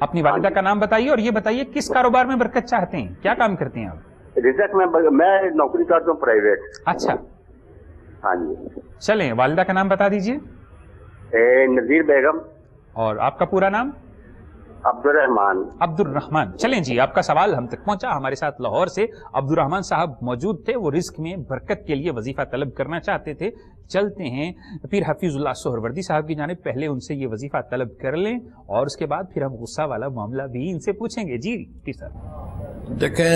اپنی والدہ کا نام بتائیے اور یہ بتائیے کس کاروبار میں برکت چاہتے ہیں, کیا کام کرتے ہیں آپ؟ رزق میں نوکری کرتا ہوں پرائیویٹ. اچھا, ہاں جی. چلیں والدہ کا نام بتا دیجئے. نذیر بیگم. اور آپ کا پورا نام؟ عبد الرحمان. عبد الرحمان. چلیں جی, آپ کا سوال ہم تک پہنچا. ہمارے ساتھ لاہور سے عبد الرحمان صاحب موجود تھے, وہ رزق میں برکت کے لیے وظیفہ طلب کرنا چاہتے تھے. چلتے ہیں پھر حفیظ اللہ سہروردی صاحب کی جانب, پہلے ان سے یہ وظیفہ طلب کر لیں اور اس کے بعد پھر ہم غصہ والا معاملہ بھی ان سے پوچھیں گے. جی سر. دیکھیں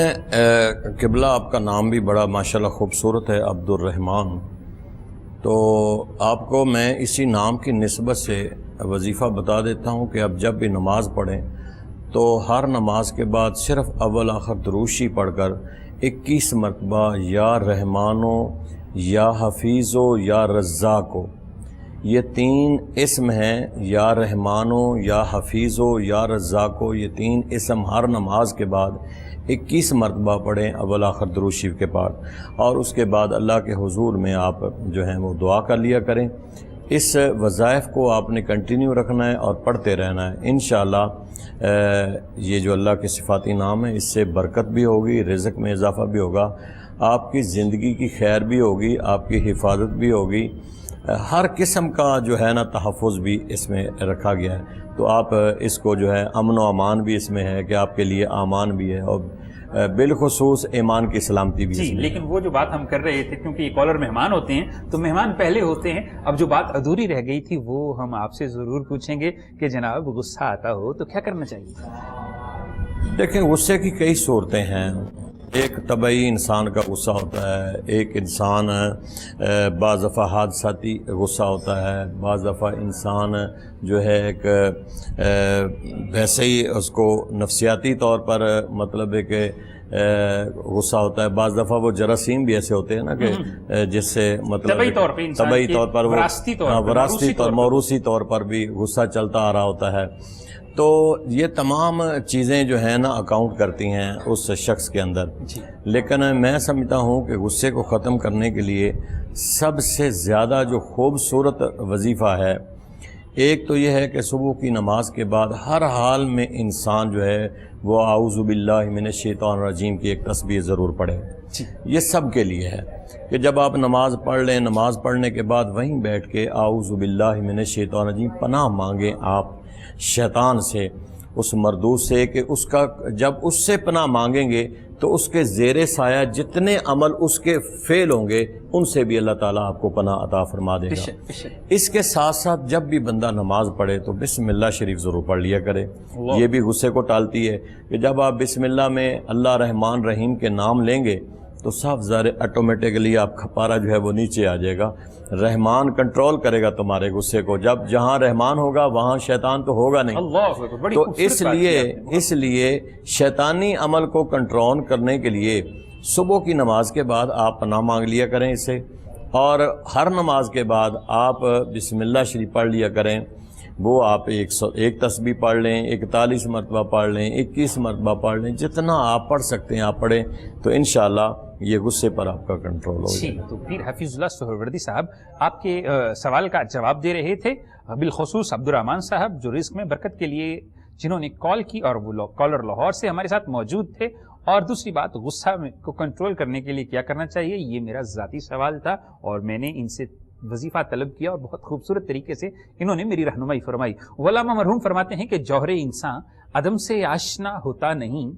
قبلہ, آپ کا نام بھی بڑا ماشاءاللہ خوبصورت ہے, عبد الرحمان. تو آپ کو میں اسی نام کی نسبت سے وظیفہ بتا دیتا ہوں کہ اب جب بھی نماز پڑھیں تو ہر نماز کے بعد صرف اول آخر دروشی پڑھ کر 21 مرتبہ یا رحمانو یا حفیظو یا رزاقو, یہ 3 اسم ہیں, یا رحمانو یا حفیظو یا رزاقو, یہ 3 اسم ہر نماز کے بعد 21 مرتبہ پڑھیں اول آخر درود شریف کے بعد, اور اس کے بعد اللہ کے حضور میں آپ جو ہیں وہ دعا کر لیا کریں. اس وظائف کو آپ نے کنٹینیو رکھنا ہے اور پڑھتے رہنا ہے. انشاءاللہ یہ جو اللہ کے صفاتی نام ہے اس سے برکت بھی ہوگی, رزق میں اضافہ بھی ہوگا, آپ کی زندگی کی خیر بھی ہوگی, آپ کی حفاظت بھی ہوگی, ہر قسم کا جو ہے نا تحفظ بھی اس میں رکھا گیا ہے. تو آپ اس کو جو ہے امن و امان بھی اس میں ہے کہ آپ کے لیے امان بھی ہے, اور بالخصوص ایمان کی سلامتی بھی. جی لیکن وہ جو بات ہم کر رہے تھے, کیونکہ یہ کالر مہمان ہوتے ہیں تو مہمان پہلے ہوتے ہیں, اب جو بات ادھوری رہ گئی تھی وہ ہم آپ سے ضرور پوچھیں گے کہ جناب غصہ آتا ہو تو کیا کرنا چاہیے؟ دیکھیں غصے کی کئی صورتیں ہیں. ایک طبعی انسان کا غصہ ہوتا ہے, ایک انسان بعض دفعہ حادثاتی غصہ ہوتا ہے, بعض دفعہ انسان جو ہے ایک ویسے ہی اس کو نفسیاتی طور پر مطلب ہے کہ غصہ ہوتا ہے, بعض دفعہ وہ جراثیم بھی ایسے ہوتے ہیں نا کہ جس سے مطلب طبعی طور پر موروثی طور پر بھی غصہ چلتا آ رہا ہوتا ہے. تو یہ تمام چیزیں جو ہیں نا اکاؤنٹ کرتی ہیں اس شخص کے اندر. لیکن میں سمجھتا ہوں کہ غصے کو ختم کرنے کے لیے سب سے زیادہ جو خوبصورت وظیفہ ہے, ایک تو یہ ہے کہ صبح کی نماز کے بعد ہر حال میں انسان جو ہے وہ اعوذ باللہ من الشیطان الرجیم کی ایک تسبیح ضرور پڑھے. یہ سب کے لیے ہے کہ جب آپ نماز پڑھ لیں, نماز پڑھنے کے بعد وہیں بیٹھ کے اعوذ باللہ من الشیطان الرجیم پناہ مانگیں آپ شیطان سے, اس مردود سے, کہ اس کا جب اس سے پناہ مانگیں گے تو اس کے زیر سایہ جتنے عمل اس کے فعل ہوں گے ان سے بھی اللہ تعالیٰ آپ کو پناہ عطا فرما دے گا. اس کے ساتھ ساتھ جب بھی بندہ نماز پڑھے تو بسم اللہ شریف ضرور پڑھ لیا کرے. یہ بھی غصے کو ٹالتی ہے کہ جب آپ بسم اللہ میں اللہ رحمان رحیم کے نام لیں گے تو صاف ظاہر آٹومیٹکلی آپ کا پارا جو ہے وہ نیچے آ جائے گا. رحمان کنٹرول کرے گا تمہارے غصے کو. جب جہاں رحمان ہوگا وہاں شیطان تو ہوگا نہیں. تو اس لیے شیطانی عمل کو کنٹرول کرنے کے لیے صبح کی نماز کے بعد آپ پناہ مانگ لیا کریں اس سے, اور ہر نماز کے بعد آپ بسم اللہ شریف پڑھ لیا کریں. وہ آپ 101 تسبیح پڑھ لیں, 41 مرتبہ پڑھ لیں, 21 مرتبہ پڑھ لیں, جتنا آپ پڑھ سکتے ہیں آپ پڑھیں, تو انشاءاللہ یہ غصے پر آپ کا کنٹرول ہو جائے. تو پھر حفیظ اللہ سہروردی صاحب آپ کے سوال کا جواب دے رہے تھے, بالخصوص عبد الرحمان صاحب جو رزق میں برکت کے لیے جنہوں نے کال کی, اور وہ کالر لاہور سے ہمارے ساتھ موجود تھے. اور دوسری بات, غصہ کو کنٹرول کرنے کے لیے کیا کرنا چاہیے, یہ میرا ذاتی سوال تھا اور میں نے ان سے وظیفہ طلب کیا اور بہت خوبصورت طریقے سے انہوں نے میری رہنمائی فرمائی. علامہ مرحوم فرماتے ہیں کہ جوہر انسان عدم سے آشنا ہوتا نہیں,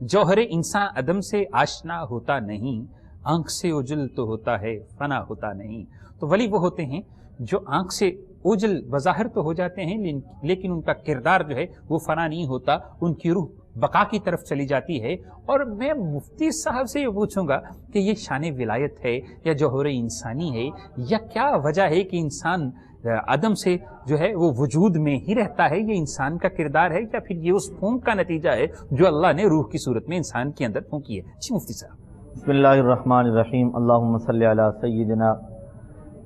جوہر انسان عدم سے آشنا ہوتا نہیں, آنکھ سے اوجل تو ہوتا ہے فنا ہوتا نہیں. تو ولی وہ ہوتے ہیں جو آنکھ سے اوجل بظاہر تو ہو جاتے ہیں لیکن ان کا کردار جو ہے وہ فنا نہیں ہوتا, ان کی روح بقا کی طرف چلی جاتی ہے. اور میں مفتی صاحب سے یہ پوچھوں گا کہ یہ شان ولایت ہے یا جوہر انسانی ہے, یا کیا وجہ ہے کہ انسان عدم سے جو ہے وہ وجود میں ہی رہتا ہے, یہ انسان کا کردار ہے یا پھر یہ اس پھونک کا نتیجہ ہے جو اللہ نے روح کی صورت میں انسان کے اندر پھونکی ہے؟ جی مفتی صاحب. بسم اللہ الرحمن الرحیم. اللہم صلی علی سیدنا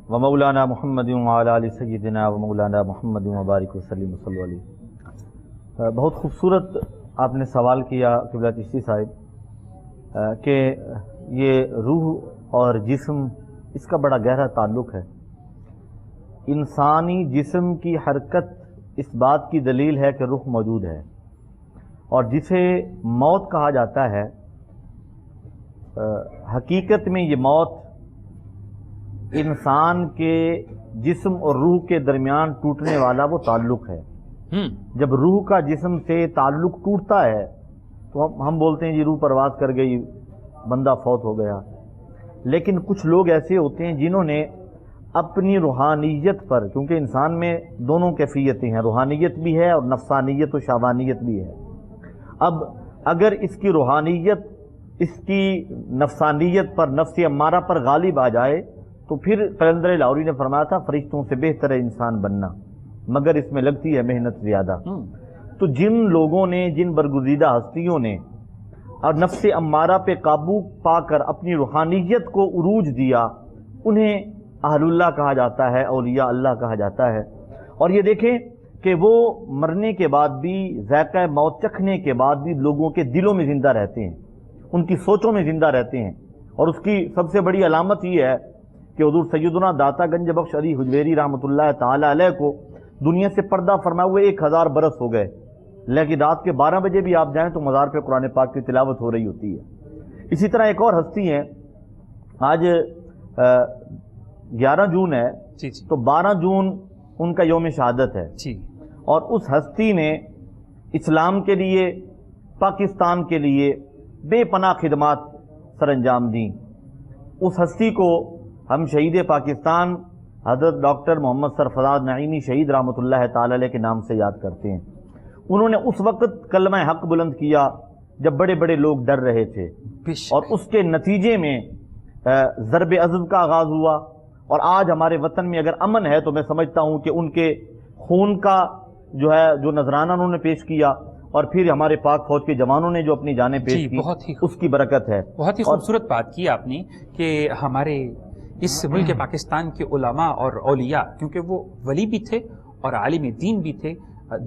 و مولانا محمد وعلی آل سیدنا و مولانا محمد وبارک وسلم صلی اللہ علیہ. بہت خوبصورت آپ نے سوال کیا قبلہ چشتی صاحب کہ یہ روح اور جسم اس کا بڑا گہرا تعلق ہے. انسانی جسم کی حرکت اس بات کی دلیل ہے کہ روح موجود ہے. اور جسے موت کہا جاتا ہے، حقیقت میں یہ موت انسان کے جسم اور روح کے درمیان ٹوٹنے والا وہ تعلق ہے۔ جب روح کا جسم سے تعلق ٹوٹتا ہے تو ہم بولتے ہیں جی روح پرواز کر گئی، بندہ فوت ہو گیا۔ لیکن کچھ لوگ ایسے ہوتے ہیں جنہوں نے اپنی روحانیت پر، کیونکہ انسان میں دونوں کیفیتیں ہیں، روحانیت بھی ہے اور نفسانیت و شہوانیت بھی ہے۔ اب اگر اس کی روحانیت اس کی نفسانیت پر، نفس امارہ پر غالب آ جائے تو پھر قلندر لاہوری نے فرمایا تھا فرشتوں سے بہتر ہے انسان بننا، مگر اس میں لگتی ہے محنت زیادہ۔ تو جن لوگوں نے، جن برگزیدہ ہستیوں نے اور نفس امارہ پہ قابو پا کر اپنی روحانیت کو عروج دیا، انہیں اہل اللہ کہا جاتا ہے، اولیاء اللہ کہا جاتا ہے۔ اور یہ دیکھیں کہ وہ مرنے کے بعد بھی، ذائقہ موت چکھنے کے بعد بھی لوگوں کے دلوں میں زندہ رہتے ہیں، ان کی سوچوں میں زندہ رہتے ہیں۔ اور اس کی سب سے بڑی علامت یہ ہے کہ حضور سیدنا داتا گنج بخش علی حجویری رحمۃ اللہ تعالی علیہ کو دنیا سے پردہ فرمائے ہوئے 1000 برس ہو گئے، لیکن رات کے 12 بجے بھی آپ جائیں تو مزار پہ قرآن پاک کی تلاوت ہو رہی ہوتی ہے۔ اسی طرح ایک اور ہستی ہیں، آج 11 جون ہے تو 12 جون ان کا یوم شہادت ہے، اور اس ہستی نے اسلام کے لیے، پاکستان کے لیے بے پناہ خدمات سر انجام دیں۔ اس ہستی کو ہم شہید پاکستان حضرت ڈاکٹر محمد سرفراز نعیمی شہید رحمۃ اللہ تعالی علیہ کے نام سے یاد کرتے ہیں۔ انہوں نے اس وقت کلمہ حق بلند کیا جب بڑے بڑے لوگ ڈر رہے تھے، اور اس کے نتیجے میں ضرب عضب کا آغاز ہوا۔ اور آج ہمارے وطن میں اگر امن ہے تو میں سمجھتا ہوں کہ ان کے خون کا جو نذرانہ انہوں نے پیش کیا، اور پھر ہمارے پاک فوج کے جوانوں نے جو اپنی جانیں پیش کی، اس کی برکت ہے۔ بہت ہی خوبصورت بات کی آپ نے کہ ہمارے اس ملک پاکستان کے علماء اور اولیاء، کیونکہ وہ ولی بھی تھے اور عالم دین بھی تھے،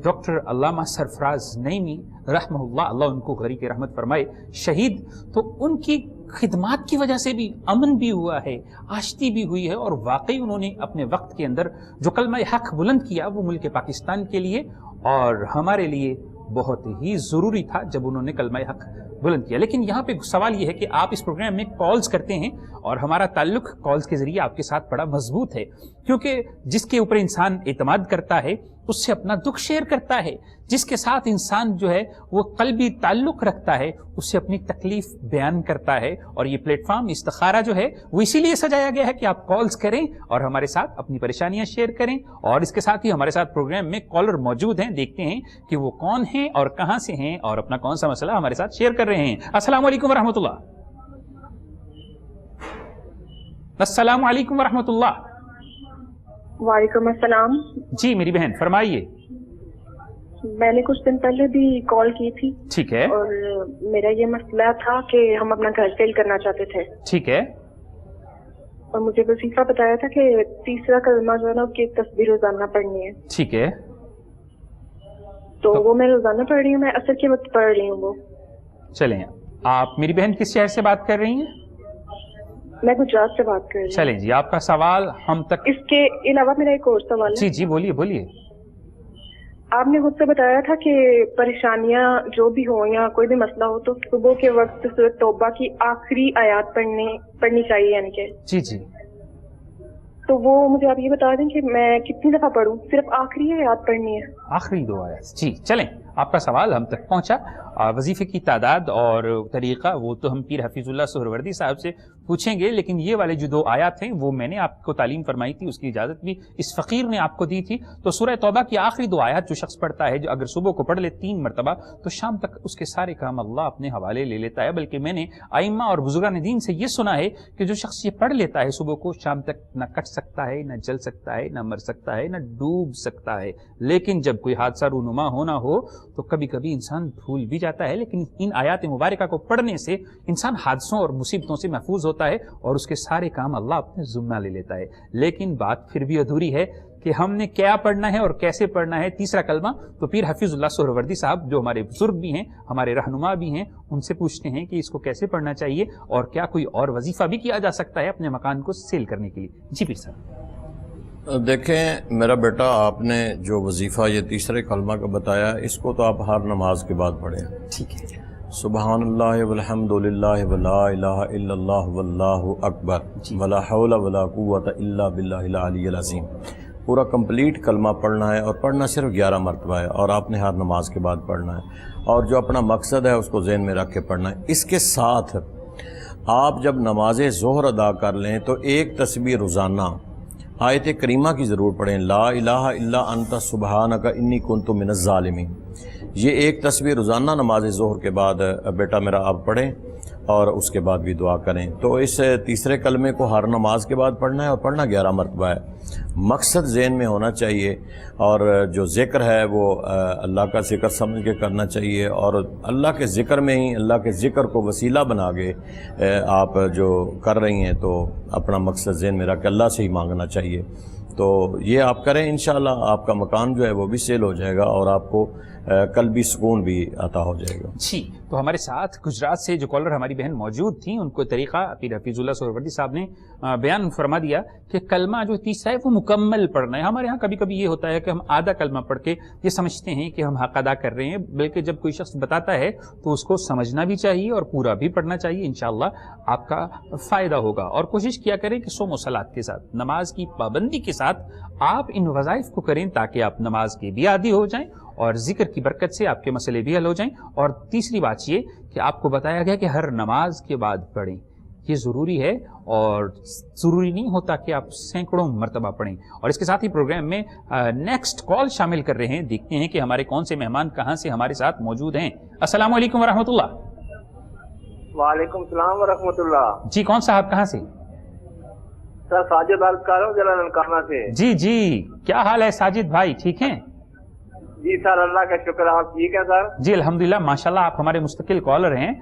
ڈاکٹر علامہ سرفراز نعیمی رحمہ اللہ، اللہ ان کو غریق رحمت فرمائے، شہید، تو ان کی خدمات کی وجہ سے بھی امن بھی ہوا ہے، آشتی بھی ہوئی ہے، اور واقعی انہوں نے اپنے وقت کے اندر جو کلمہ حق بلند کیا وہ ملک پاکستان کے لیے اور ہمارے لیے بہت ہی ضروری تھا جب انہوں نے کلمہ حق بلند کیا۔ لیکن یہاں پہ سوال یہ ہے کہ آپ اس پروگرام میں کالز کرتے ہیں، اور ہمارا تعلق کالز کے ذریعے آپ کے ساتھ بڑا مضبوط ہے، کیونکہ جس کے اوپر انسان اعتماد کرتا ہے اس سے اپنا دکھ شیئر کرتا ہے، جس کے ساتھ انسان جو ہے وہ قلبی تعلق رکھتا ہے اس سے اپنی تکلیف بیان کرتا ہے۔ اور یہ پلیٹ فارم استخارہ جو ہے وہ اسی لیے سجایا گیا ہے کہ آپ کالز کریں اور ہمارے ساتھ اپنی پریشانیاں شیئر کریں۔ اور اس کے ساتھ ہی ہمارے ساتھ پروگرام میں کالر موجود ہیں، دیکھتے ہیں کہ وہ کون ہیں اور کہاں سے ہیں اور اپنا کون سا مسئلہ ہمارے ساتھ شیئر کر رہے ہیں۔ السلام علیکم ورحمۃ اللہ۔ السلام علیکم ورحمۃ اللہ۔ وعلیکم السلام۔ جی میری بہن فرمائیے۔ میں نے کچھ دن پہلے بھی کال کی تھی، ٹھیک ہے، اور میرا یہ مسئلہ تھا کہ ہم اپنا گھر سیل کرنا چاہتے تھے، ٹھیک ہے، اور مجھے وظیفہ بتایا تھا کہ تیسرا کلمہ جو ہے نا اس کی تصویر روزانہ پڑھنی ہے، ٹھیک ہے، تو وہ میں روزانہ پڑھ رہی ہوں، میں عصر کے وقت پڑھ رہی ہوں وہ۔ چلیں آپ میری بہن کس شہر سے بات کر رہی ہیں؟ میں گجرات سے بات کر رہی ہوں۔ چلیں جی آپ کا سوال ہم تک۔ اس کے علاوہ میرا ایک اور سوال ہے۔ جی جی بولیے بولیے۔ آپ نے خود سے بتایا تھا کہ پریشانیاں جو بھی ہوں یا کوئی بھی مسئلہ ہو تو صبح کے وقت سورۃ توبہ کی آخری آیات پڑھنی چاہیے، یعنی کہ جی جی، تو وہ مجھے آپ یہ بتا دیں کہ میں کتنی دفعہ پڑھوں؟ صرف آخری آیات پڑھنی ہے؟ آخری 2 آیات۔ جی چلیں آپ کا سوال ہم تک پہنچا۔ وظیفے کی تعداد اور طریقہ وہ تو ہم پیر حفیظ اللہ سہروردی صاحب سے پوچھیں گے، لیکن یہ والے جو 2 آیات ہیں وہ میں نے آپ کو تعلیم فرمائی تھی، اس کی اجازت بھی اس فقیر نے آپ کو دی تھی۔ تو سورہ توبہ کی آخری 2 آیات جو شخص پڑھتا ہے، جو اگر صبح کو پڑھ لے 3 مرتبہ تو شام تک اس کے سارے کام اللہ اپنے حوالے لے لیتا ہے۔ بلکہ میں نے ائمہ اور بزرگان دین سے یہ سنا ہے کہ جو شخص یہ پڑھ لیتا ہے صبح کو، شام تک نہ کٹ سکتا ہے، نہ جل سکتا ہے، نہ مر سکتا ہے، نہ ڈوب سکتا ہے۔ لیکن جب کوئی حادثہ رونما ہونا ہو تو کبھی کبھی انسان بھول بھی جاتا ہے، لیکن ان آیات مبارکہ کو پڑھنے سے انسان حادثوں اور مصیبتوں سے محفوظ ہوتا ہے اور اس کے سارے کام اللہ اپنے ذمہ لے لیتا ہے۔ لیکن بات پھر بھی ادھوری ہے کہ ہم نے کیا پڑھنا ہے اور کیسے پڑھنا ہے تیسرا کلمہ۔ تو پیر حفیظ اللہ سہروردی صاحب جو ہمارے بزرگ بھی ہیں، ہمارے رہنما بھی ہیں، ان سے پوچھتے ہیں کہ اس کو کیسے پڑھنا چاہیے اور کیا کوئی اور وظیفہ بھی کیا جا سکتا ہے اپنے مکان کو سیل کرنے کے لیے۔ جی پیر صاحب۔ دیکھیں میرا بیٹا، آپ نے جو وظیفہ یہ تیسرے کلمہ کا بتایا، اس کو تو آپ ہر نماز کے بعد پڑھیں. ٹھیک ہے. سبحان اللہ والحمد للہ ولا الہ الا اللہ واللہ اکبر ولا حول ولا قوت الا باللہ العلی العظیم. پورا کمپلیٹ کلمہ پڑھنا ہے، اور پڑھنا صرف 11 مرتبہ ہے، اور آپ نے ہر نماز کے بعد پڑھنا ہے، اور جو اپنا مقصد ہے اس کو ذہن میں رکھ کے پڑھنا ہے. اس کے ساتھ آپ جب نماز ظہر ادا کر لیں تو ایک تسبیح روزانہ آیت کریمہ کی ضرور پڑھیں، لا الہ الا انت سبحانک انی کنت من الظالمین. یہ ایک تسبیح روزانہ نماز ظہر کے بعد بیٹا میرا آپ پڑھیں، اور اس کے بعد بھی دعا کریں. تو اس تیسرے کلمے کو ہر نماز کے بعد پڑھنا ہے، اور پڑھنا 11 مرتبہ ہے. مقصد ذہن میں ہونا چاہیے، اور جو ذکر ہے وہ اللہ کا ذکر سمجھ کے کرنا چاہیے، اور اللہ کے ذکر میں ہی اللہ کے ذکر کو وسیلہ بنا کے آپ جو کر رہی ہیں تو اپنا مقصد ذہن میں رکھ کے اللہ سے ہی مانگنا چاہیے. تو یہ آپ کریں، انشاءاللہ آپ کا مکان جو ہے وہ بھی سیل ہو جائے گا، اور آپ کو قلبی سکون بھی عطا ہو جائے گا. جی. تو ہمارے ساتھ گجرات سے جو کالر ہماری بہن موجود تھیں، ان کو طریقہ پیر حفیظ اللہ سہروردی صاحب نے بیان فرما دیا کہ کلمہ جو تیسرا ہے وہ مکمل پڑھنا ہے. ہمارے ہاں کبھی کبھی یہ ہوتا ہے کہ ہم آدھا کلمہ پڑھ کے یہ سمجھتے ہیں کہ ہم حق ادا کر رہے ہیں، بلکہ جب کوئی شخص بتاتا ہے تو اس کو سمجھنا بھی چاہیے اور پورا بھی پڑھنا چاہیے. انشاءاللہ آپ کا فائدہ ہوگا. اور کوشش کیا کریں کہ صوم و صلات کے ساتھ، نماز کی پابندی کے ساتھ آپ ان وظائف کو کریں، تاکہ آپ نماز کے بھی عادی ہو جائیں اور ذکر کی برکت سے آپ کے مسئلے بھی حل ہو جائیں. اور تیسری بات یہ کہ آپ کو بتایا گیا کہ ہر نماز کے بعد پڑھیں، یہ ضروری ہے، اور ضروری نہیں ہوتا کہ آپ سینکڑوں مرتبہ پڑھیں. اور اس کے ساتھ ہی پروگرام میں نیکسٹ کال شامل کر رہے ہیں. دیکھتے ہیں کہ ہمارے کون سے مہمان کہاں سے ہمارے ساتھ موجود ہیں. السلام علیکم ورحمۃ اللہ. وعلیکم السلام ورحمۃ اللہ. جی کون صاحب کہاں سے؟ سر ساجد بات کر رہا ہوں ضلع ننکانہ سے. جی جی، کیا حال ہے ساجد بھائی، ٹھیک ہیں؟ جی سر اللہ کا شکر، آپ ٹھیک ہیں سر؟ جی الحمدللہ ماشاءاللہ، آپ ہمارے مستقل کالر ہیں،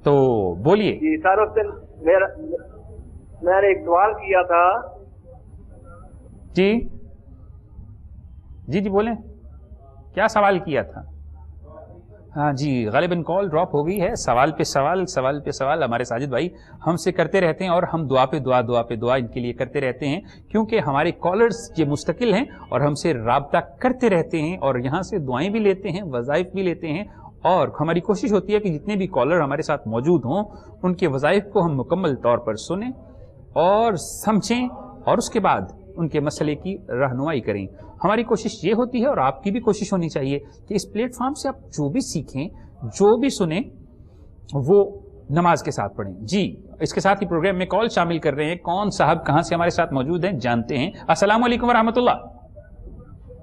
تو بولیے. جی سر، اس دن میں نے ایک سوال کیا تھا. جی جی جی بولیں، کیا سوال کیا تھا؟ ہاں جی، غالباً کال ڈراپ ہو گئی ہے. سوال پہ سوال ہمارے ساجد بھائی ہم سے کرتے رہتے ہیں، اور ہم دعا پہ دعا ان کے لیے کرتے رہتے ہیں، کیونکہ ہمارے کالرز یہ مستقل ہیں اور ہم سے رابطہ کرتے رہتے ہیں، اور یہاں سے دعائیں بھی لیتے ہیں، وظائف بھی لیتے ہیں. اور ہماری کوشش ہوتی ہے کہ جتنے بھی کالر ہمارے ساتھ موجود ہوں ان کے وظائف کو ہم مکمل طور پر سنیں اور سمجھیں، اور اس کے بعد ان کے مسئلے کی رہنمائی کریں. ہماری کوشش یہ ہوتی ہے، اور آپ کی بھی کوشش ہونی چاہیے، کہ اس پلیٹ فارم سے آپ جو بھی سیکھیں، جو بھی سنیں، وہ نماز کے ساتھ پڑھیں. جی اس کے ساتھ ہی پروگرام میں کال شامل کر رہے ہیں. کون صاحب کہاں سے ہمارے ساتھ موجود ہیں جانتے ہیں. السلام علیکم ورحمۃ اللہ.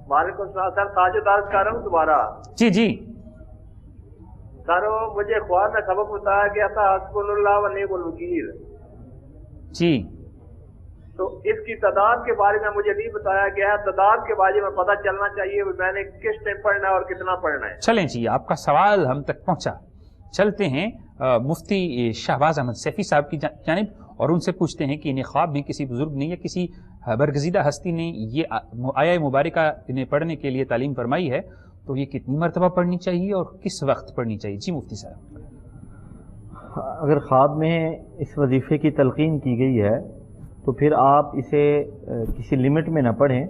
وعلیکم السلام سر، ساجد بات کر رہا ہوں دوبارہ. جی جی سر مجھے خواب میں سبق بتایا گیا تھا حسبنا اللہ و نعم الوکیل. جی تو اس کی تعداد کے بارے میں مجھے نہیں بتایا گیا. تعداد کے بارے میں پتہ چلنا چاہیے میں نے کس ٹائم پڑھنا ہے اور کتنا پڑھنا ہے. چلیں جی، آپ کا سوال ہم تک پہنچا. چلتے ہیں مفتی شہباز احمد سیفی صاحب کی جانب، اور ان سے پوچھتے ہیں کہ انہیں خواب میں کسی بزرگ نے یا کسی برگزیدہ ہستی نے یہ آیہ مبارکہ انہیں پڑھنے کے لیے تعلیم فرمائی ہے، تو یہ کتنی مرتبہ پڑھنی چاہیے اور کس وقت پڑھنی چاہیے؟ جی مفتی صاحب. اگر خواب میں اس وظیفے کی تلقین کی گئی ہے تو پھر آپ اسے کسی لمٹ میں نہ پڑھیں.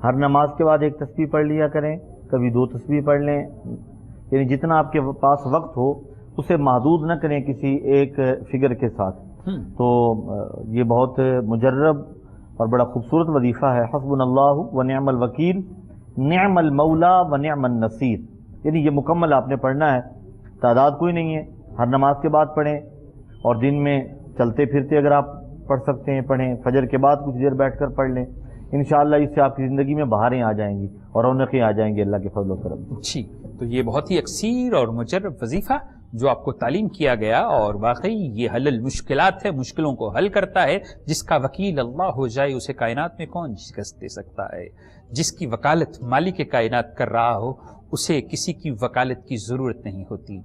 ہر نماز کے بعد ایک تسبیح پڑھ لیا کریں، کبھی 2 تسبیح پڑھ لیں، یعنی جتنا آپ کے پاس وقت ہو اسے محدود نہ کریں کسی ایک فگر کے ساتھ. تو یہ بہت مجرب اور بڑا خوبصورت وظیفہ ہے. حسبنا اللہ و نعم الوکیل، نعم المولا و نعم النصیر. یعنی یہ مکمل آپ نے پڑھنا ہے، تعداد کوئی نہیں ہے. ہر نماز کے بعد پڑھیں، اور دن میں چلتے پھرتے اگر آپ پڑھ سکتے ہیں پڑھیں. فجر کے بعد کچھ دیر بیٹھ کر پڑھ لیں. انشاءاللہ اس سے آپ کی زندگی میں بہاریں آ جائیں گی اور رونقیں آ جائیں گی اللہ کے فضل و کرم. جی تو یہ بہت ہی اکثیر اور مجرب وظیفہ جو آپ کو تعلیم کیا گیا، اور واقعی یہ حل المشکلات ہے، مشکلوں کو حل کرتا ہے. جس کا وکیل اللہ ہو جائے اسے کائنات میں کون شکست دے سکتا ہے؟ جس کی وکالت مالک کائنات کر رہا ہو اسے کسی کی وکالت کی ضرورت نہیں ہوتی.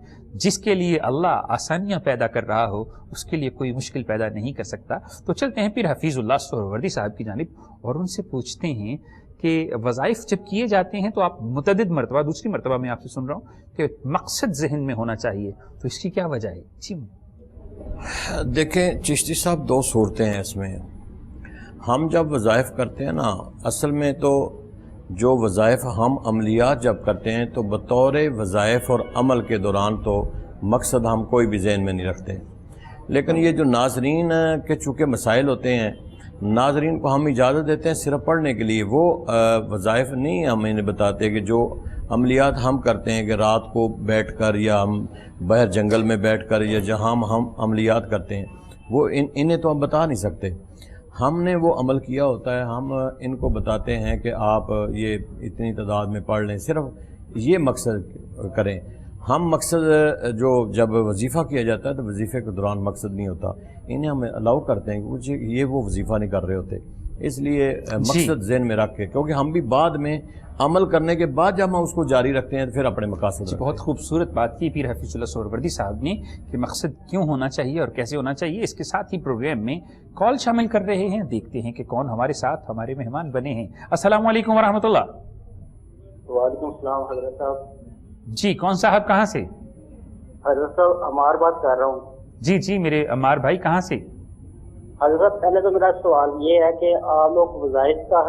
جس کے لیے اللہ آسانیاں پیدا کر رہا ہو اس کے لیے کوئی مشکل پیدا نہیں کر سکتا. تو چلتے ہیں پھر حفیظ اللہ سہروردی صاحب کی جانب، اور ان سے پوچھتے ہیں کہ وظائف جب کیے جاتے ہیں تو آپ متعدد مرتبہ، دوسری مرتبہ میں آپ سے سن رہا ہوں کہ مقصد ذہن میں ہونا چاہیے، تو اس کی کیا وجہ ہے؟ جی دیکھیں چشتی صاحب، 2 صورتیں ہیں اس میں. ہم جب وظائف کرتے ہیں نا، اصل میں تو جو وظائف ہم عملیات جب کرتے ہیں تو بطور وظائف اور عمل کے دوران تو مقصد ہم کوئی بھی ذہن میں نہیں رکھتے، لیکن یہ جو ناظرین کے چونکہ مسائل ہوتے ہیں، ناظرین کو ہم اجازت دیتے ہیں صرف پڑھنے کے لیے، وہ وظائف نہیں ہم انہیں بتاتے کہ جو عملیات ہم کرتے ہیں کہ رات کو بیٹھ کر یا ہم باہر جنگل میں بیٹھ کر یا جہاں ہم عملیات کرتے ہیں وہ انہیں تو ہم بتا نہیں سکتے۔ ہم نے وہ عمل کیا ہوتا ہے، ہم ان کو بتاتے ہیں کہ آپ یہ اتنی تعداد میں پڑھ لیں، صرف یہ مقصد کریں۔ ہم مقصد جو جب وظیفہ کیا جاتا ہے تو وظیفے کے دوران مقصد نہیں ہوتا، انہیں ہم الاؤ کرتے ہیں کہ یہ وہ وظیفہ نہیں کر رہے ہوتے، اس لیے مقصد ذہن میں رکھ کے، کیونکہ ہم بھی بعد میں عمل کرنے کے بعد جب ہم اس کو جاری رکھتے ہیں تو پھر اپنے مقاصد رکھتے ہیں۔ بہت خوبصورت بات کی پیر حفیظ اللہ سہروردی صاحب نے کہ مقصد کیوں ہونا چاہیے اور کیسے ہونا چاہیے۔ اس کے ساتھ ہی پروگرام میں کال شامل کر رہے ہیں، دیکھتے ہیں کہ کون ہمارے ساتھ ہمارے مہمان بنے ہیں۔ السلام علیکم ورحمۃ اللہ۔ وعلیکم السلام حضرت صاحب۔ جی کون صاحب کہاں سے؟ حضرت صاحب عمار بات کر رہا ہوں۔ جی جی میرے عمار بھائی کہاں سے؟ حضرت پہلے تو میرا سوال یہ ہے کہ آپ لوگ وظائف کا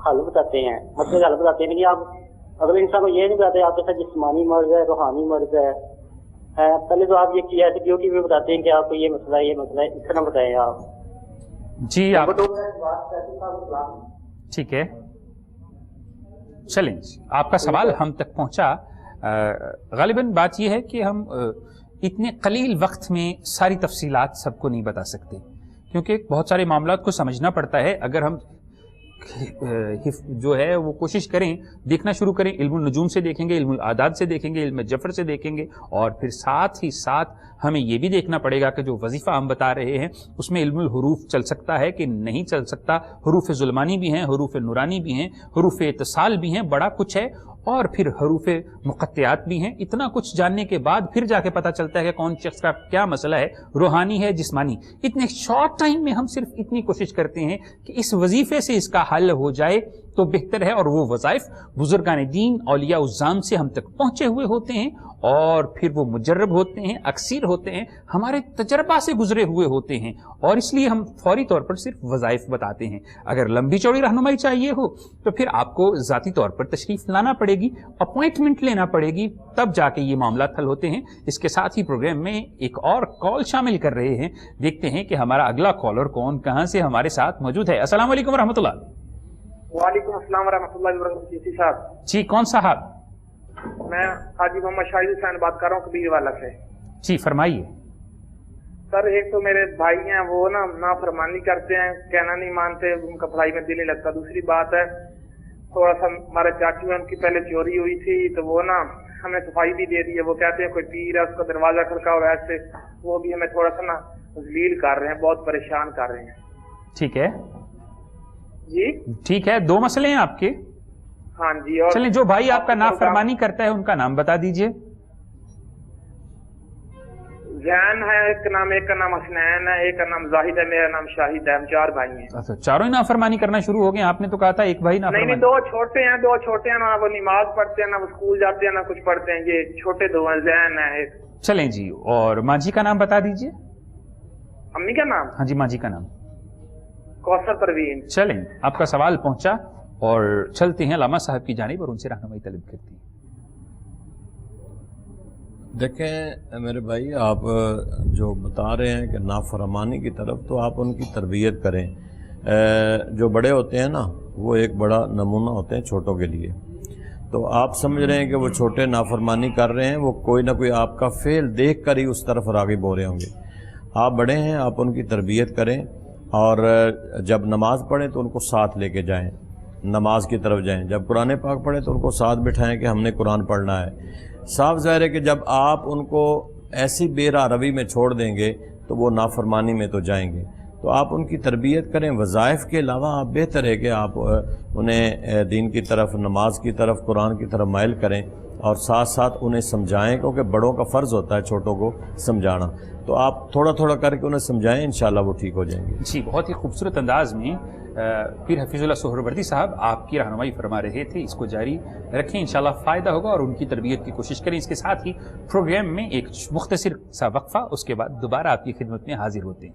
حل بتاتے ہیں، مسئلے کا حل بتاتے ہیں، لیکن آپ اگر انسان کو یہ نہیں بتاتے آپ کے ساتھ جسمانی مرض ہے، روحانی مرض ہے، پہلے تو آپ یہ کیا ہے ڈیوٹی میں بتاتے ہیں کہ آپ کو یہ مسئلہ ہے، یہ مسئلہ ہے، اس طرح بتائیں آپ۔ جی آپ ٹھیک ہے، چلیں آپ کا سوال ہم تک پہنچا۔ غالباً بات یہ ہے کہ ہم اتنے قلیل وقت میں ساری تفصیلات سب کو نہیں بتا سکتے، کیونکہ بہت سارے معاملات کو سمجھنا پڑتا ہے۔ اگر ہم جو ہے وہ کوشش کریں، دیکھنا شروع کریں، علم النجوم سے دیکھیں گے، علم العادات سے دیکھیں گے، علم جفر سے دیکھیں گے، اور پھر ساتھ ہی ساتھ ہمیں یہ بھی دیکھنا پڑے گا کہ جو وظیفہ ہم بتا رہے ہیں اس میں علم الحروف چل سکتا ہے کہ نہیں چل سکتا۔ حروف ظلمانی بھی ہیں، حروف نورانی بھی ہیں، حروف اتصال بھی ہیں، بڑا کچھ ہے، اور پھر حروف مقطعات بھی ہیں۔ اتنا کچھ جاننے کے بعد پھر جا کے پتہ چلتا ہے کہ کون شخص کا کیا مسئلہ ہے، روحانی ہے، جسمانی۔ اتنے شارٹ ٹائم میں ہم صرف اتنی کوشش کرتے ہیں کہ اس وظیفے سے اس کا حل ہو جائے تو بہتر ہے، اور وہ وظائف بزرگان دین اولیاء الزام سے ہم تک پہنچے ہوئے ہوتے ہیں، اور پھر وہ مجرب ہوتے ہیں، اکثیر ہوتے ہیں، ہمارے تجربہ سے گزرے ہوئے ہوتے ہیں، اور اس لیے ہم فوری طور پر صرف وظائف بتاتے ہیں۔ اگر لمبی چوڑی رہنمائی چاہیے ہو تو پھر آپ کو ذاتی طور پر تشریف لانا پڑے گی، اپوائنٹمنٹ لینا پڑے گی، تب جا کے یہ معاملات حل ہوتے ہیں۔ اس کے ساتھ ہی پروگرام میں ایک اور کال شامل کر رہے ہیں، دیکھتے ہیں کہ ہمارا اگلا کالر کون کہاں سے ہمارے ساتھ موجود ہے۔ السلام علیکم ورحمۃ اللہ۔ وعلیکم السلام ورحمۃ اللہ وبرکاتہ صاحب۔ جی کون صاحب؟ میں حاجی محمد شاہد حسین بات کر رہا ہوں کبیر والا سے۔ جی فرمائیے۔ سر ایک تو میرے بھائی ہیں وہ نا نافرمانی کرتے ہیں، کہنا نہیں مانتے، ان کا پڑھائی میں دل نہیں لگتا۔ دوسری بات ہے تھوڑا سا ہمارے چاچو ہیں، ان کی پہلے چوری ہوئی تھی تو وہ نا ہمیں صفائی بھی دے دی ہے، وہ کہتے ہیں کوئی پیر ہے اس کا دروازہ کھڑکا ہوا ہے، ایسے وہ بھی ہمیں تھوڑا سا نا ذلیل کر رہے ہیں، بہت پریشان کر رہے ہیں۔ ٹھیک ہے جی ٹھیک ہے، دو مسئلے ہیں آپ کے۔ ہاں جی، اور چلیں جو بھائی آپ کا نافرمانی کرتا ہے ان کا نام بتا دیجئے۔ زین ہے ایک کا نام حسنین ہے، ایک کا نام زاہد ہے، میرا نام شاہد ہے، ہم چار بھائی ہیں۔ اچھا چاروں ہی نافرمانی کرنا شروع ہو گئے؟ آپ نے تو کہا تھا ایک بھائی نہیں نافرمانی۔ دو چھوٹے ہیں، نہ وہ نماز پڑھتے ہیں، نہ وہ اسکول جاتے ہیں، نہ کچھ پڑھتے ہیں، یہ چھوٹے دو ہیں، زین ہے ایک۔ چلیں جی، اور ماں جی کا نام بتا دیجئے۔ امی کا نام ہاں جی ماں جی کا نام؟ کوثر پروین۔ چلیں آپ کا سوال پہنچا، اور چلتے ہیں علامہ صاحب کی جانب اور ان سے رہنمائی طلب کرتے ہیں۔ دیکھیں میرے بھائی، آپ جو بتا رہے ہیں کہ نافرمانی کی طرف، تو آپ ان کی تربیت کریں۔ جو بڑے ہوتے ہیں نا وہ ایک بڑا نمونہ ہوتے ہیں چھوٹوں کے لیے، تو آپ سمجھ رہے ہیں کہ وہ چھوٹے نافرمانی کر رہے ہیں، وہ کوئی نہ کوئی آپ کا فعل دیکھ کر ہی اس طرف راغب ہو رہے ہوں گے۔ آپ بڑے ہیں، آپ ان کی تربیت کریں، اور جب نماز پڑھیں تو ان کو ساتھ لے کے جائیں، نماز کی طرف جائیں۔ جب قرآن پاک پڑھیں تو ان کو ساتھ بٹھائیں کہ ہم نے قرآن پڑھنا ہے۔ صاف ظاہر ہے کہ جب آپ ان کو ایسی بے راہ روی میں چھوڑ دیں گے تو وہ نافرمانی میں تو جائیں گے۔ تو آپ ان کی تربیت کریں۔ وظائف کے علاوہ آپ بہتر ہے کہ آپ انہیں دین کی طرف، نماز کی طرف، قرآن کی طرف مائل کریں، اور ساتھ ساتھ انہیں سمجھائیں، کیونکہ بڑوں کا فرض ہوتا ہے چھوٹوں کو سمجھانا۔ تو آپ تھوڑا تھوڑا کر کے انہیں سمجھائیں، انشاءاللہ وہ ٹھیک ہو جائیں گے۔ جی بہت ہی خوبصورت انداز میں پیر حفیظ اللہ سہروردی صاحب آپ کی رہنمائی فرما رہے تھے، اس کو جاری رکھیں، انشاءاللہ فائدہ ہوگا، اور ان کی تربیت کی کوشش کریں۔ اس کے ساتھ ہی پروگرام میں ایک مختصر سا وقفہ، اس کے بعد دوبارہ آپ کی خدمت میں حاضر ہوتے ہیں۔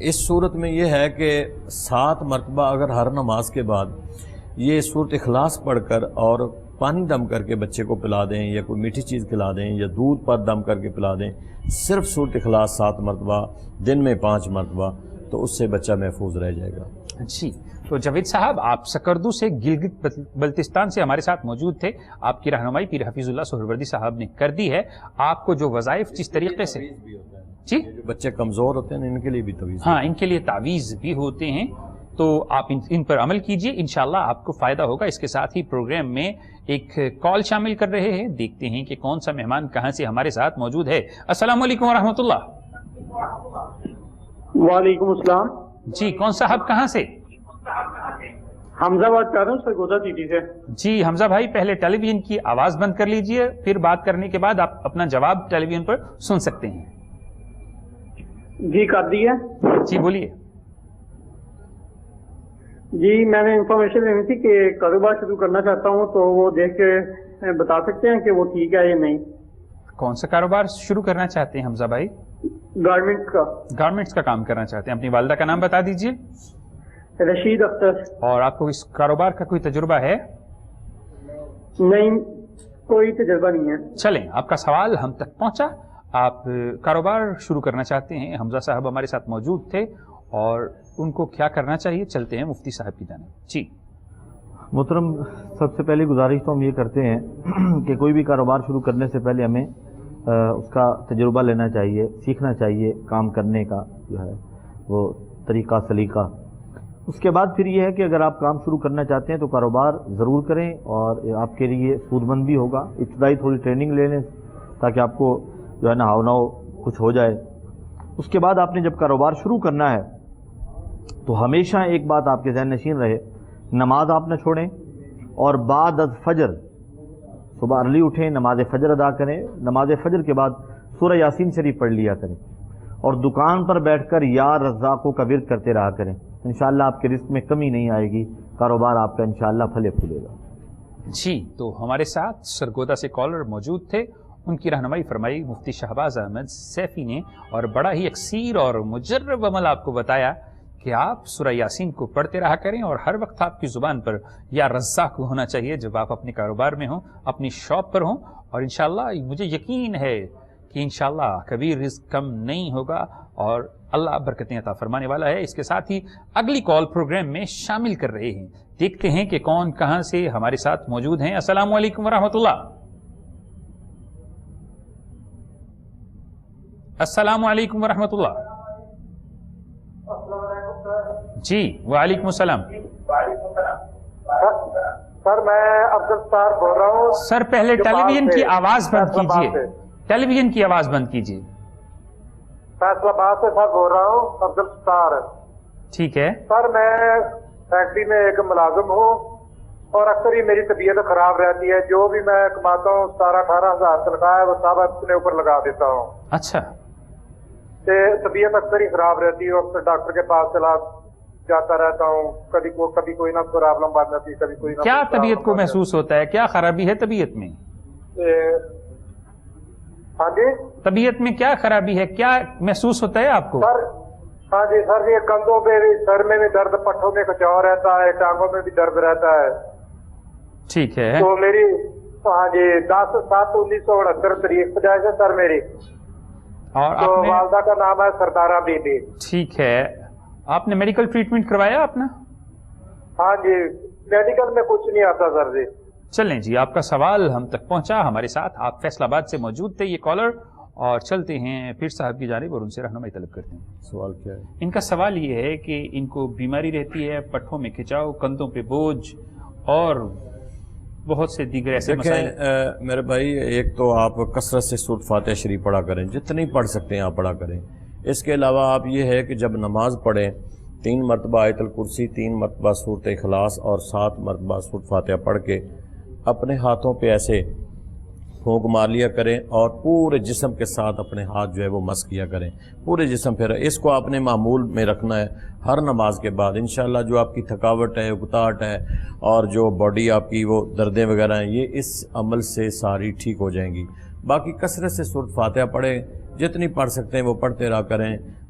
اس صورت میں یہ ہے کہ 7 مرتبہ اگر ہر نماز کے بعد یہ سورۃ اخلاص پڑھ کر اور پانی دم کر کے بچے کو پلا دیں یا کوئی میٹھی چیز کھلا دیں یا دودھ پر دم کر کے پلا دیں، صرف سورۃ اخلاص 7 مرتبہ، دن میں 5 مرتبہ، تو اس سے بچہ محفوظ رہ جائے گا۔ جی، تو جاوید صاحب آپ سکردو سے گلگت بلتستان سے ہمارے ساتھ موجود تھے، آپ کی رہنمائی پیر حفیظ اللہ سہروردی صاحب نے کر دی ہے۔ آپ کو جو وظائف جس طریقے سے جی جو بچے کمزور ہوتے ہیں ان کے لیے بھی تعویذ، ہاں ان کے لیے تعویذ بھی ہوتے ہیں، تو آپ ان پر عمل کیجئے، انشاءاللہ آپ کو فائدہ ہوگا۔ اس کے ساتھ ہی پروگرام میں ایک کال شامل کر رہے ہیں، دیکھتے ہیں کہ کون سا مہمان کہاں سے ہمارے ساتھ موجود ہے۔ السلام علیکم ورحمۃ اللہ۔ وعلیکم السلام جی، کون صاحب کہاں سے؟ حمزہ بات کر رہا ہوں سرگودا سٹی سے۔ جی حمزہ بھائی، پہلے ٹیلی ویژن کی آواز بند کر لیجئے، پھر بات کرنے کے بعد آپ اپنا جواب ٹیلی ویژن پر سن سکتے ہیں۔ جی کر دی ہے۔ جی بولیے۔ جی میں نے انفارمیشن لینی تھی کہ کاروبار شروع کرنا چاہتا ہوں، تو وہ دیکھ کے بتا سکتے ہیں کہ وہ ٹھیک ہے یا نہیں؟ کون سا کاروبار شروع کرنا چاہتے ہیں حمزہ بھائی؟ گارمنٹس کا۔ گارمنٹس کا کام کرنا چاہتے ہیں۔ اپنی والدہ کا نام بتا دیجئے۔ رشید اختر۔ اور آپ کو اس کاروبار کا کوئی تجربہ ہے؟ نہیں، کوئی تجربہ نہیں ہے۔ چلیں، آپ کا سوال ہم تک پہنچا، آپ کاروبار شروع کرنا چاہتے ہیں۔ حمزہ صاحب ہمارے ساتھ موجود تھے اور ان کو کیا کرنا چاہیے، چلتے ہیں مفتی صاحب کی جانب۔ جی محترم، سب سے پہلی گزارش تو ہم یہ کرتے ہیں کہ کوئی بھی کاروبار شروع کرنے سے پہلے ہمیں اس کا تجربہ لینا چاہیے، سیکھنا چاہیے کام کرنے کا جو ہے وہ طریقہ سلیقہ۔ اس کے بعد پھر یہ ہے کہ اگر آپ کام شروع کرنا چاہتے ہیں تو کاروبار ضرور کریں، اور آپ کے لیے سود مند بھی ہوگا۔ ابتدائی تھوڑی ٹریننگ لے لیں تاکہ آپ کو جو ہے نا ہاؤ ناؤ کچھ ہو جائے۔ اس کے بعد آپ نے جب کاروبار شروع کرنا ہے تو ہمیشہ ایک بات آپ کے ذہن نشین رہے، نماز آپ نہ چھوڑیں، اور بعد از فجر صبح ارلی اٹھیں، نماز فجر ادا کریں، نماز فجر کے بعد سورہ یاسین شریف پڑھ لیا کریں، اور دکان پر بیٹھ کر یا رزاقوں کا ورد کرتے رہا کریں۔ انشاءاللہ آپ کے رزق میں کمی نہیں آئے گی، کاروبار آپ کا انشاءاللہ پھلے پھولے گا۔ جی، تو ہمارے ساتھ سرگودا سے کالر موجود تھے، ان کی رہنمائی فرمائی مفتی شہباز احمد سیفی نے، اور بڑا ہی یکسیر اور مجرب عمل آپ کو بتایا کہ آپ سورہ یاسین کو پڑھتے رہا کریں، اور ہر وقت آپ کی زبان پر یا رزاق ہونا چاہیے جب آپ اپنے کاروبار میں ہوں، اپنی شاپ پر ہوں، اور انشاءاللہ مجھے یقین ہے کہ انشاءاللہ کبھی رزق کم نہیں ہوگا اور اللہ برکتیں عطا فرمانے والا ہے۔ اس کے ساتھ ہی اگلی کال پروگرام میں شامل کر رہے ہیں، دیکھتے ہیں کہ کون کہاں سے ہمارے ساتھ موجود ہیں۔ السلام علیکم ورحمۃ اللہ۔ السلام علیکم ورحمۃ اللہ۔ جی وعلیکم السلام۔ سر میں عبدالستار بول رہا ہوں۔ سر پہلے ٹیلی ویژن کی آواز بند کیجیے، ٹیلی ویژن کی آواز بند کیجیے۔ فیصلہ آباد سے سر بول رہا ہوں، عبدالستار۔ ٹھیک ہے سر میں فیکٹری میں ایک ملازم ہوں، اور اکثر ہی میری طبیعت خراب رہتی ہے، جو بھی میں کماتا ہوں 17-18 ہزار تنخواہ ہے وہ سب اپنے اوپر لگا دیتا ہوں۔ اچھا، طبیعت اکثر ہی خراب رہتی ہے، اکثر ڈاکٹر کے پاس چلا جاتا رہتا ہوں، کبھی کوئی نہ پرابلم بن جاتی ہے، کبھی کوئی نہ۔ کیا طبیعت کو محسوس ہوتا ہے، کیا خرابی ہے طبیعت میں؟ ہاں جی طبیعت میں کیا خرابی ہے، کیا محسوس ہوتا ہے آپ کو؟ سر ہاں جی سر، یہ کندھوں پہ بھی، سر میں بھی درد، پٹھوں میں کچاؤ رہتا ہے، ٹانگوں میں بھی درد رہتا ہے۔ ٹھیک ہے، تو میری ہاں جی 10/7/1969 تاریخ پیدائش ہے سر میری، اور تو آپ نے والدہ کا نام ہے سردارہ بی بی۔ ٹھیک ہے، آپ نے میڈیکل ٹریٹمنٹ کروایا اپنا؟ ہاں جی، میڈیکل میں کچھ نہیں آتا سر جی۔ چلیں جی، آپ کا سوال ہم تک پہنچا، ہمارے ساتھ آپ فیصل آباد سے موجود تھے یہ کالر، اور چلتے ہیں پیر صاحب کی جانب اور ان سے رہنمائی طلب کرتے ہیں۔ سوال کیا ہے؟ ان کا سوال یہ ہے کہ ان کو بیماری رہتی ہے، پٹھوں میں کھچاؤ، کندھوں پہ بوجھ، اور بہت سے دیگر ایسے مسائل۔ دیکھیں میرے بھائی، ایک تو آپ کثرت سے سورۃ فاتحہ شریف پڑھا کریں، جتنی پڑھ سکتے ہیں آپ پڑھا کریں۔ اس کے علاوہ آپ یہ ہے کہ جب نماز پڑھیں 3 مرتبہ آیت الکرسی، 3 مرتبہ سورۃ اخلاص اور 7 مرتبہ سورۃ فاتحہ پڑھ کے اپنے ہاتھوں پہ ایسے پھونک مار لیا کریں، اور پورے جسم کے ساتھ اپنے ہاتھ جو ہے وہ مس کیا کریں، پورے جسم پہ۔ اس کو آپ نے معمول میں رکھنا ہے ہر نماز کے بعد۔ انشاءاللہ جو آپ کی تھکاوٹ ہے، اکتاہٹ ہے، اور جو باڈی آپ کی وہ دردیں وغیرہ ہیں، یہ اس عمل سے ساری ٹھیک ہو جائیں گی۔ باقی کثرت سے سورۃ فاتحہ پڑھیں، جتنی پڑھ سکتے ہیں وہ پڑھتے رہا کریں،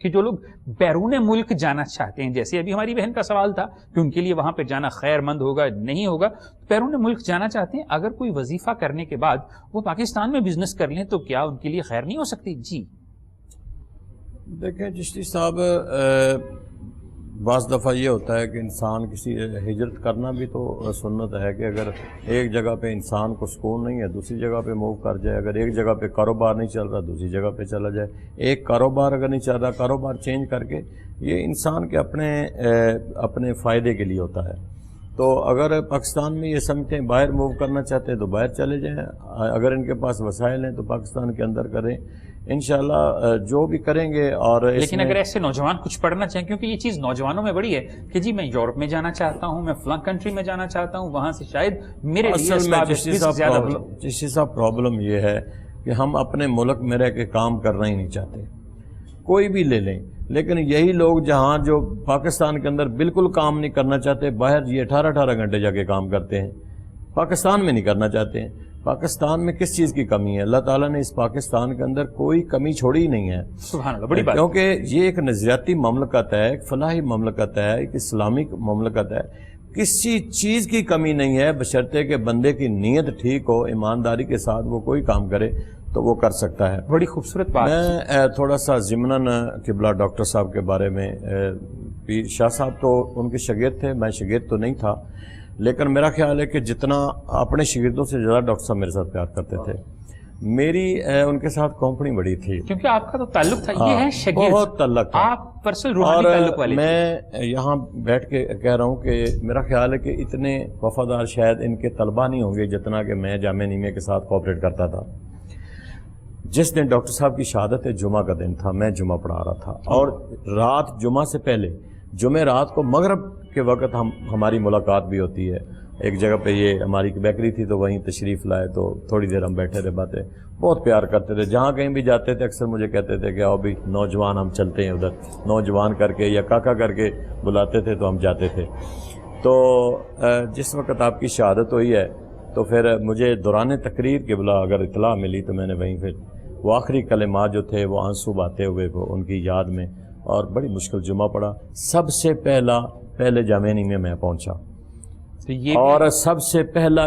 کہ جو لوگ بیرون ملک جانا چاہتے ہیں، جیسے ابھی ہماری بہن کا سوال تھا کہ ان کے لیے وہاں پہ جانا خیر مند ہوگا نہیں ہوگا، بیرون ملک جانا چاہتے ہیں، اگر کوئی وظیفہ کرنے کے بعد وہ پاکستان میں بزنس کر لیں تو کیا ان کے لیے خیر نہیں ہو سکتی؟ جی دیکھیں چشتی صاحب، بعض دفعہ یہ ہوتا ہے کہ انسان کسی ہجرت کرنا بھی تو سنت ہے کہ اگر ایک جگہ پہ انسان کو سکون نہیں ہے دوسری جگہ پہ موو کر جائے، اگر ایک جگہ پہ کاروبار نہیں چل رہا دوسری جگہ پہ چلا جائے، ایک کاروبار اگر نہیں چل رہا کاروبار چینج کر کے، یہ انسان کے اپنے فائدے کے لیے ہوتا ہے۔ تو اگر پاکستان میں یہ سمجھتے ہیں باہر موو کرنا چاہتے ہیں تو باہر چلے جائیں، اگر ان کے پاس وسائل ہیں تو پاکستان کے اندر کریں، انشاءاللہ جو بھی کریں گے۔ اور لیکن اگر ایسے نوجوان کچھ پڑھنا چاہیں، کیونکہ یہ چیز نوجوانوں میں بڑی ہے کہ جی میں یورپ میں جانا چاہتا ہوں، میں فلاں کنٹری میں جانا چاہتا ہوں، وہاں سے شاید میرے لیے زیادہ ہو جائے۔ چشتی صاحب پرابلم یہ ہے کہ ہم اپنے ملک میں رہ کے کام کرنا ہی نہیں چاہتے، کوئی بھی لے لیں، لیکن یہی لوگ جہاں جو پاکستان کے اندر بالکل کام نہیں کرنا چاہتے، باہر یہ 18 گھنٹے جا کے کام کرتے ہیں، پاکستان میں نہیں کرنا چاہتے ہیں۔ پاکستان میں کس چیز کی کمی ہے؟ اللہ تعالیٰ نے اس پاکستان کے اندر کوئی کمی چھوڑی ہی نہیں ہے، سبحان اللہ، بڑی بات، کیونکہ یہ ایک نظریاتی مملکت ہے، ایک فلاحی مملکت ہے، ایک اسلامی مملکت ہے، کسی چیز کی کمی نہیں ہے بشرطے کہ بندے کی نیت ٹھیک ہو، ایمانداری کے ساتھ وہ کوئی کام کرے تو وہ کر سکتا ہے۔ بڑی خوبصورت بات۔ میں تھوڑا سا ضمناً قبلہ ڈاکٹر صاحب کے بارے میں، پیر شاہ صاحب تو ان کے شاگرد تھے، میں شاگرد تو نہیں تھا، لیکن میرا خیال ہے کہ جتنا اپنے شاگردوں سے زیادہ ڈاکٹر صاحب میرے ساتھ پیار کرتے تھے۔ میری ان کے ساتھ کمپنی بڑی تھی، کیونکہ آپ کا تو تعلق تھا، یہ ہے شاگرد، بہت تعلق تھا، آپ پرسنل روحانی تعلق والے۔ میں یہاں بیٹھ کے کہہ رہا ہوں کہ میرا خیال ہے کہ اتنے وفادار شاید ان کے طلبہ نہیں ہوں گے جتنا کہ میں جامعہ نعیمیہ کے ساتھ کوآپریٹ کرتا تھا۔ جس دن ڈاکٹر صاحب کی شہادت جمعہ کا دن تھا، میں جمعہ پڑھا رہا تھا، اور رات جمعہ سے پہلے جمعہ رات کو مغرب کے وقت ہماری ملاقات بھی ہوتی ہے۔ ایک جگہ پہ یہ ہماری بیکری تھی تو وہیں تشریف لائے، تو تھوڑی دیر ہم بیٹھے رہے، باتیں بہت پیار کرتے تھے، جہاں کہیں بھی جاتے تھے اکثر مجھے کہتے تھے کہ آؤ بھی نوجوان ہم چلتے ہیں ادھر، نوجوان کر کے یا کاکا کر کے بلاتے تھے تو ہم جاتے تھے۔ تو جس وقت آپ کی شہادت ہوئی ہے تو پھر مجھے دوران تقریر قبلہ اگر اطلاع ملی تو میں نے وہیں پھر وہ آخری کلمات جو تھے وہ آنسو بہاتے ہوئے وہ ان کی یاد میں، اور بڑی مشکل جمعہ پڑھا، سب سے پہلے جامعہ نعیمیہ میں پہنچا، اور سب سے پہلا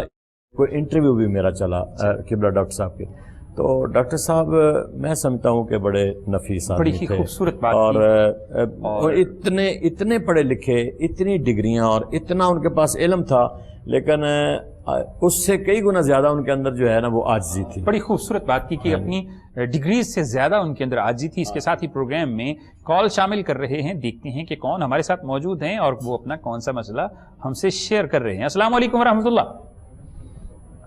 کوئی انٹرویو بھی میرا چلا قبلہ ڈاکٹر صاحب کے۔ تو ڈاکٹر صاحب میں سمجھتا ہوں کہ بڑے نفیس آدمی تھے، خوبصورت بات، اور اتنے پڑھے لکھے، اتنی ڈگریاں اور اتنا ان کے پاس علم تھا، لیکن اس سے کئی گنا زیادہ ان کے اندر جو ہے نا وہ عاجزی تھی۔ بڑی خوبصورت بات کی کہ اپنی ڈگریز سے زیادہ ان کے اندر عاجزی تھی۔ اس کے ساتھ ہی پروگرام میں کال شامل کر رہے ہیں، دیکھتے ہیں کہ کون ہمارے ساتھ موجود ہیں اور وہ اپنا کون سا مسئلہ ہم سے شیئر کر رہے ہیں۔ السلام علیکم ورحمۃ اللہ۔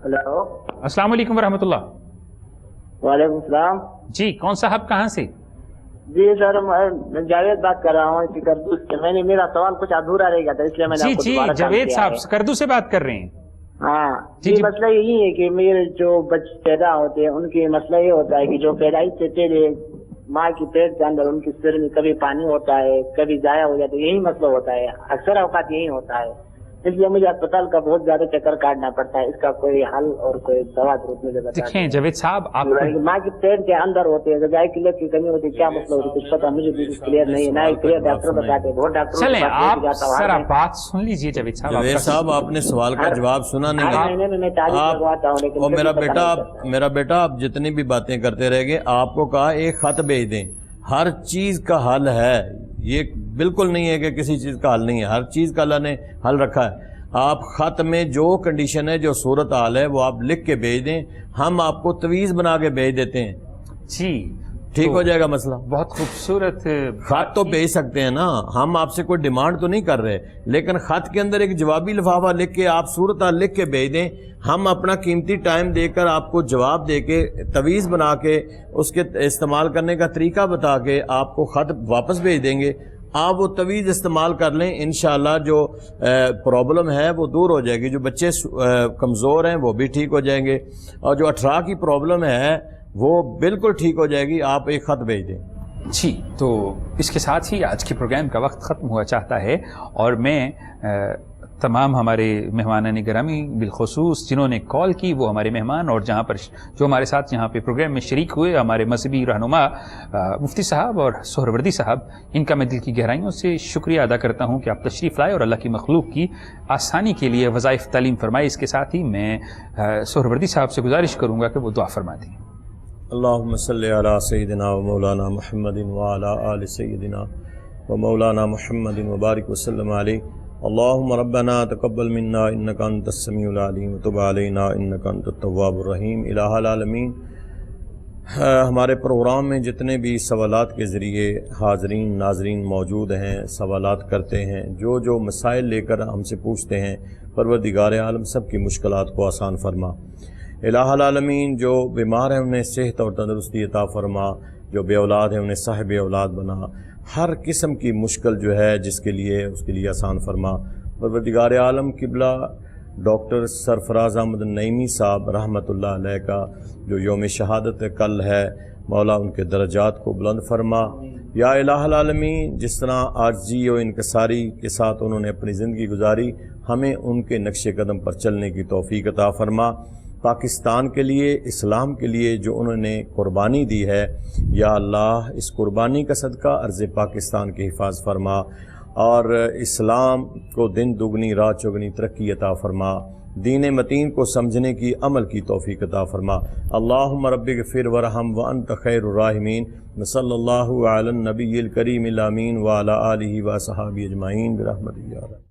ہلو، السلام علیکم ورحمۃ اللہ۔ وعلیکم السلام جی کون صاحب کہاں سے؟ جی سر، میں جاوید بات کر رہا ہوں کردو سے۔ میرا سوال کچھ ادھورا رہ گیا تھا، اس لیے میں نے جی جاوید صاحب کردو سے بات کر رہے ہیں۔ ہاں جی، مسئلہ یہی ہے کہ میرے جو بچے پیدا ہوتے ہیں ان کے مسئلہ یہ ہوتا ہے کہ جو پیدائش سے پہلے ماں کی پیٹ کے اندر ان کی سر میں کبھی پانی ہوتا ہے، کبھی ضائع ہو جاتا ہے، یہی مسئلہ ہوتا ہے، اکثر اوقات یہی ہوتا ہے، اس لیے مجھے اسپتال کا بہت زیادہ چکر کاٹنا پڑتا ہے۔ اس کا کوئی حل اور کوئی دوا ضرورت مجھے بتا دیکھیں جاوید صاحب، آپ ماں کی پیٹ کے اندر ہوتے ہیں، غذائی قلت کی کمی ہوتی ہے، کیا مسئلہ ہوتی ہے کچھ پتا مجھے بھی کلیئر نہیں ہے، نہ ہی کلیئر ڈاکٹر بتاتے، بہت ڈاکٹر چلیں آپ ذرا بات سن لیجئے جاوید صاحب۔ جاوید صاحب آپ نے سوال کا جواب سنا نہیں، میرا بیٹا آپ جتنی بھی باتیں کرتے رہ گئے، آپ کو کہا ایک خط بھیج دیں، ہر چیز کا حل ہے، یہ بالکل نہیں ہے کہ کسی چیز کا حل نہیں ہے، ہر چیز کا اللہ نے حل رکھا ہے۔ آپ خط میں جو کنڈیشن ہے، جو صورت حال ہے وہ آپ لکھ کے بھیج دیں، ہم آپ کو تویز بنا کے بھیج دیتے ہیں، جی ٹھیک ہو جائے گا مسئلہ۔ بہت خوبصورت خط تو بھیج سکتے ہیں نا، ہم آپ سے کوئی ڈیمانڈ تو نہیں کر رہے، لیکن خط کے اندر ایک جوابی لفافہ لکھ کے آپ صورت حال لکھ کے بھیج دیں، ہم اپنا قیمتی ٹائم دے کر آپ کو جواب دے کے تویز بنا کے اس کے استعمال کرنے کا طریقہ بتا کے آپ کو خط واپس بھیج دیں گے، آپ وہ تویز استعمال کر لیں، انشاءاللہ جو پرابلم ہے وہ دور ہو جائے گی، جو بچے کمزور ہیں وہ بھی ٹھیک ہو جائیں گے، اور جو اٹھرا کی پرابلم ہے وہ بالکل ٹھیک ہو جائے گی، آپ ایک خط بھیج دیں۔ جی تو اس کے ساتھ ہی آج کے پروگرام کا وقت ختم ہوا چاہتا ہے، اور میں تمام ہمارے مہمانان گرامی بالخصوص جنہوں نے کال کی وہ ہمارے مہمان، اور جہاں پر جو ہمارے ساتھ یہاں پہ پروگرام میں شریک ہوئے ہمارے مذہبی رہنما مفتی صاحب اور سہروردی صاحب، ان کا میں دل کی گہرائیوں سے شکریہ ادا کرتا ہوں کہ آپ تشریف لائے اور اللہ کی مخلوق کی آسانی کے لیے وظائف تعلیم فرمائے۔ اس کے ساتھ ہی میں سہروردی صاحب سے گزارش کروں گا کہ وہ دعا فرما دیں۔ اللہم صلی علی سیدنا و مولانا محمد وعلی آل سیدنا و مولانا محمد وبارک وسلم علیہ۔ اللہم ربنا تقبل منا انکا انت السمیع العلیم وتب علینا انکا انت التواب الرحیم۔ الہ العالمین، ہمارے پروگرام میں جتنے بھی سوالات کے ذریعے حاضرین ناظرین موجود ہیں، سوالات کرتے ہیں، جو مسائل لے کر ہم سے پوچھتے ہیں، پروردگار عالم سب کی مشکلات کو آسان فرما۔ الہ العالمین، جو بیمار ہیں انہیں صحت اور تندرستی عطا فرما، جو بے اولاد ہیں انہیں صاحب اولاد بنا، ہر قسم کی مشکل جو ہے جس کے لیے اس کے لیے آسان فرما۔ پروردگار عالم قبلہ ڈاکٹر سرفراز احمد نعیمی صاحب رحمۃ اللہ علیہ کا جو یوم شہادت کل ہے، مولا ان کے درجات کو بلند فرما۔ یا الہ العالمین، جس طرح عاجزی و انکساری کے ساتھ انہوں نے اپنی زندگی گزاری، ہمیں ان کے نقش قدم پر چلنے کی توفیق عطا فرما۔ پاکستان کے لیے، اسلام کے لیے جو انہوں نے قربانی دی ہے، یا اللہ اس قربانی کا صدقہ عرض پاکستان کی حفاظ فرما، اور اسلام کو دن دگنی رات چگنی ترقی عطا فرما، دین متین کو سمجھنے کی عمل کی توفیق عطا فرما۔ اللہم رب اغفر ورحم وانت خیر الراحمین، صلی اللہ علی النبی الکریم الامین وعلی آلہ وصحبہ اجمعین برحمتک یا رب۔